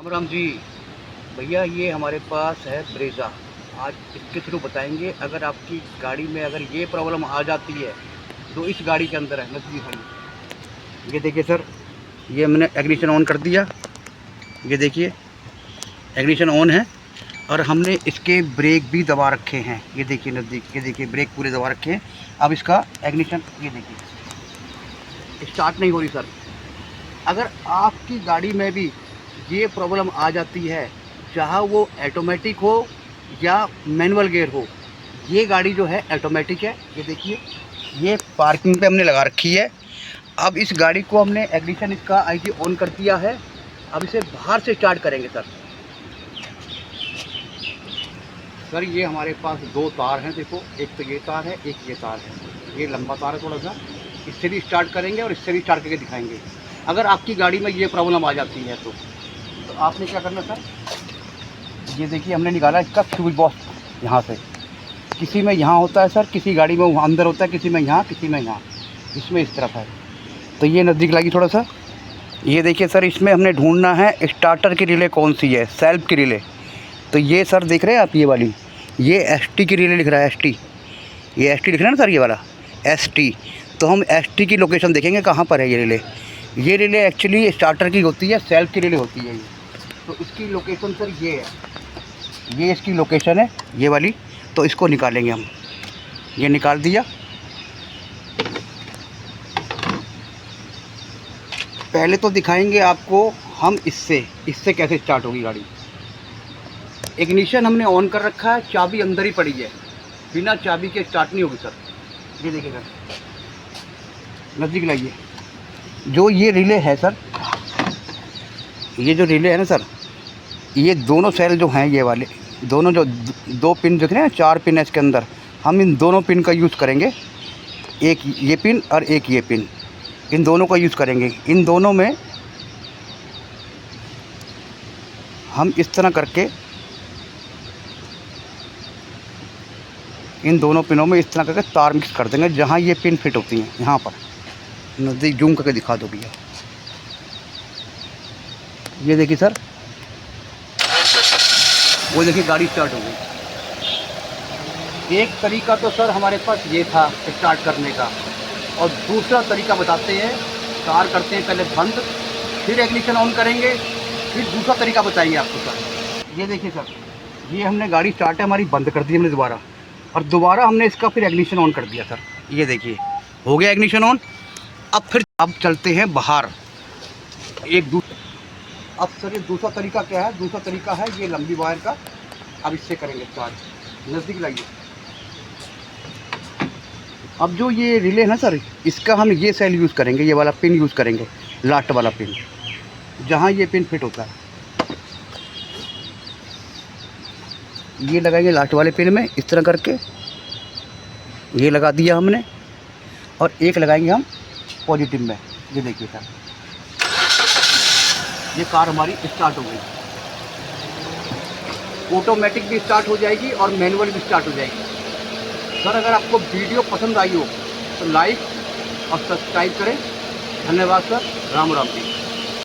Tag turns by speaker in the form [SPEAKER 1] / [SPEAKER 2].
[SPEAKER 1] राम जी, भैया ये हमारे पास है ब्रेज़ा। आज इसके थ्रू बताएंगे, अगर आपकी गाड़ी में अगर ये प्रॉब्लम आ जाती है तो इस गाड़ी के अंदर है नजदीक भाई। ये देखिए सर, ये मैंने इग्निशन ऑन कर दिया। ये देखिए इग्निशन ऑन है और हमने इसके ब्रेक भी दबा रखे हैं। ये देखिए नज़दीक, ये देखिए ब्रेक पूरे दबा रखे हैं। अब इसका इग्निशन ये देखिए स्टार्ट नहीं हो रही सर। अगर आपकी गाड़ी में भी ये प्रॉब्लम आ जाती है, चाहे वो ऑटोमेटिक हो या मैनुअल गियर हो, ये गाड़ी जो है ऑटोमेटिक है। ये देखिए ये पार्किंग पे हमने लगा रखी है। अब इस गाड़ी को हमने इग्निशन इसका आईजी ऑन कर दिया है। अब इसे बाहर से स्टार्ट करेंगे सर। सर ये हमारे पास दो तार हैं, देखो एक तो ये तार है, एक ये तार है। ये लंबा तार है थोड़ा सा, इससे भी स्टार्ट करेंगे और इससे भी स्टार्ट करके दिखाएंगे। अगर आपकी गाड़ी में ये प्रॉब्लम आ जाती है तो आपने क्या करना सर, ये देखिए हमने निकाला इसका फ्यूज बॉक्स यहाँ से। किसी में यहाँ होता है सर, किसी गाड़ी में वहाँ अंदर होता है, किसी में यहाँ, किसी में यहाँ, इसमें इस तरफ है। तो ये नज़दीक लगी थोड़ा सा। ये देखिए सर, इसमें हमने ढूंढना है स्टार्टर की रिले कौन सी है, सेल्फ की रिले। तो ये सर देख रहे हैं आप, ये वाली, ये ST की रिले लिख रहा है, ST। ये ST लिख रहा है ना सर, ये वाला ST। तो हम ST की लोकेशन देखेंगे कहाँ पर है ये रिले। ये रिले एक्चुअली स्टार्टर की होती है, सेल्फ की रिले होती है ये। तो इसकी लोकेशन सर ये है, ये इसकी लोकेशन है ये वाली। तो इसको निकालेंगे हम। ये निकाल दिया। पहले तो दिखाएंगे आपको हम इससे कैसे स्टार्ट होगी गाड़ी। इग्निशन हमने ऑन कर रखा है, चाबी अंदर ही पड़ी है, बिना चाबी के स्टार्ट नहीं होगी सर। ये देखिए सर, नज़दीक लाइए। जो ये रिले है सर, ये जो रिले है ना सर, ये दोनों सेल जो हैं, ये वाले दोनों जो दो पिन दिख रहे हैं, 4 पिन है इसके अंदर। हम इन दोनों पिन का यूज़ करेंगे, एक ये पिन और एक ये पिन, इन दोनों का यूज़ करेंगे। इन दोनों में हम इस तरह करके इन दोनों पिनों में इस तरह करके तार मिक्स कर देंगे, जहाँ ये पिन फिट होती हैं यहाँ पर। नज़दीक जूम करके दिखा दो भैया। ये देखिए सर, वो देखिए गाड़ी स्टार्ट हो गई। एक तरीका तो सर हमारे पास ये था स्टार्ट करने का, और दूसरा तरीका बताते हैं। कार करते हैं पहले बंद, फिर इग्निशन ऑन करेंगे, फिर दूसरा तरीका बताएंगे आपको सर। ये देखिए सर, ये हमने गाड़ी स्टार्ट है हमारी बंद कर दी हमने दोबारा, और दोबारा हमने इसका फिर इग्निशन ऑन कर दिया सर। ये देखिए हो गया इग्निशन ऑन। अब चलते हैं बाहर। अब सर ये दूसरा तरीका क्या है, दूसरा तरीका है ये लंबी वायर का। अब इससे करेंगे स्टार्ट। नज़दीक लाइए। अब जो ये रिले है ना सर, इसका हम ये सेल यूज़ करेंगे, ये वाला पिन यूज़ करेंगे, लास्ट वाला पिन, जहाँ ये पिन फिट होता है। ये लगाएंगे लास्ट वाले पिन में इस तरह करके, ये लगा दिया हमने। और एक लगाएंगे हम पॉजिटिव में। ये देखिए सर, ये कार हमारी स्टार्ट हो गई। ऑटोमेटिक भी स्टार्ट हो जाएगी और मैनुअल भी स्टार्ट हो जाएगी। सर अगर आपको वीडियो पसंद आई हो तो लाइक और सब्सक्राइब करें। धन्यवाद सर। राम राम जी।